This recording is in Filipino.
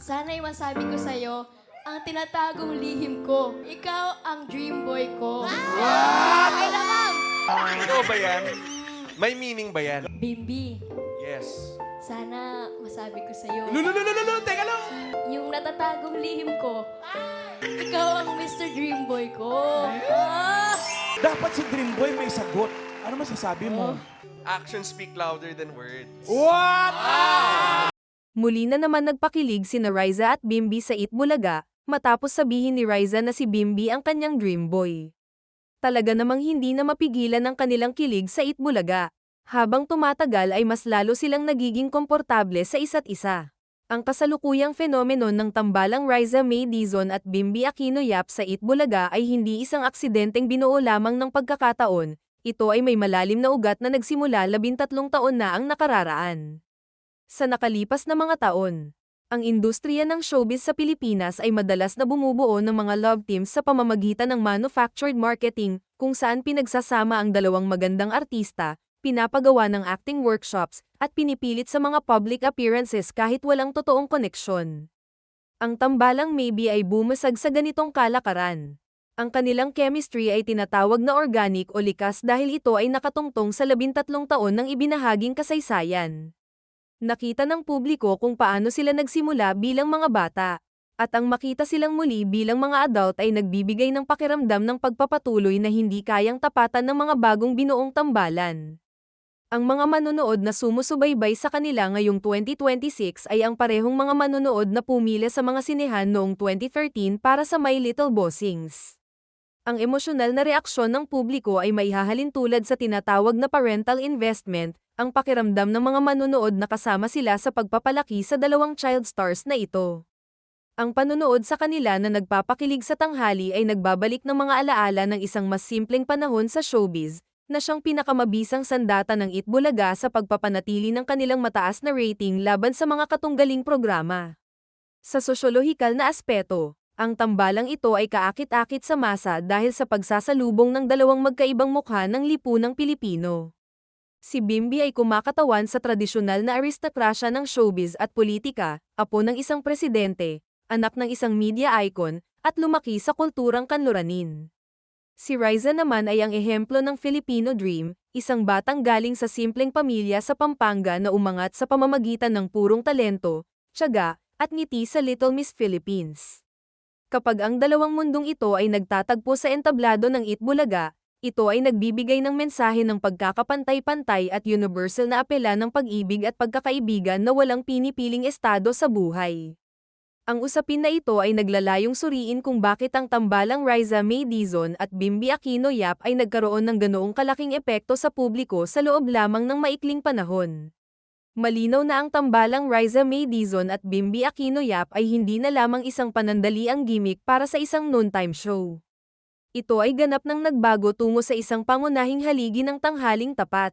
Sana'y masabi ko sa'yo ang tinatagong lihim ko. Ikaw ang dream boy ko. Okay na, ma'am. Totoo ba yan? May meaning ba yan? Bimbi, Yes. sana masabi ko sa'yo Teka lang! yung natatagong lihim ko. Ikaw ang Mr. Dream Boy ko. Ah! Dapat si Dream Boy may sagot. Ano masasabi mo? Actions speak louder than words. What? Muli na naman nagpakilig sina Riza at Bimbi sa Eat Bulaga, matapos sabihin ni Riza na si Bimbi ang kanyang dream boy. Talaga namang hindi na mapigilan ang kanilang kilig sa Eat Bulaga. Habang tumatagal ay mas lalo silang nagiging komportable sa isa't isa. Ang kasalukuyang fenomeno ng tambalang Riza May Dizon at Bimbi Aquino Yap sa Eat Bulaga ay hindi isang aksidenteng binuo lamang ng pagkakataon, ito ay may malalim na ugat na nagsimula 13 taon na ang nakararaan. Sa nakalipas na mga taon, ang industriya ng showbiz sa Pilipinas ay madalas na bumubuo ng mga love teams sa pamamagitan ng manufactured marketing, kung saan pinagsasama ang dalawang magandang artista, pinapagawa ng acting workshops, at pinipilit sa mga public appearances kahit walang totoong koneksyon. Ang tambalang Maybe ay bumasag sa ganitong kalakaran. Ang kanilang chemistry ay tinatawag na organic o likas dahil ito ay nakatungtong sa 13 taon ng ibinahaging kasaysayan. Nakita ng publiko kung paano sila nagsimula bilang mga bata, at ang makita silang muli bilang mga adult ay nagbibigay ng pakiramdam ng pagpapatuloy na hindi kayang tapatan ng mga bagong binuong tambalan. Ang mga manonood na sumusubaybay sa kanila ngayong 2026 ay ang parehong mga manonood na pumila sa mga sinehan noong 2013 para sa My Little Bossings. Ang emosyonal na reaksyon ng publiko ay maihahalin tulad sa tinatawag na parental investment, ang pakiramdam ng mga manonood na kasama sila sa pagpapalaki sa dalawang child stars na ito. Ang panonood sa kanila na nagpapakilig sa tanghali ay nagbabalik ng mga alaala ng isang mas simpleng panahon sa showbiz, na siyang pinakamabisang sandata ng Eat Bulaga sa pagpapanatili ng kanilang mataas na rating laban sa mga katunggaling programa. Sa sosyolohikal na aspeto, ang tambalang ito ay kaakit-akit sa masa dahil sa pagsasalubong ng dalawang magkaibang mukha ng lipunang Pilipino. Si Bimbi ay kumakatawan sa tradisyonal na aristokrasya ng showbiz at politika, apo ng isang presidente, anak ng isang media icon, at lumaki sa kulturang kanluranin. Si Riza naman ay ang ehemplo ng Filipino Dream, isang batang galing sa simpleng pamilya sa Pampanga na umangat sa pamamagitan ng purong talento, tiyaga, at ngiti sa Little Miss Philippines. Kapag ang dalawang mundong ito ay nagtatagpo sa entablado ng Eat Bulaga, ito ay nagbibigay ng mensahe ng pagkakapantay-pantay at universal na apela ng pag-ibig at pagkakaibigan na walang pinipiling estado sa buhay. Ang usapin na ito ay naglalayong suriin kung bakit ang tambalang Riza May Dizon at Bimbi Aquino Yap ay nagkaroon ng ganoong kalaking epekto sa publiko sa loob lamang ng maikling panahon. Malinaw na ang tambalang Riza May Dizon at Bimbi Aquino Yap ay hindi na lamang isang panandaliang gimmick para sa isang noontime show. Ito ay ganap ng nagbago tungo sa isang pangunahing haligi ng tanghaling tapat.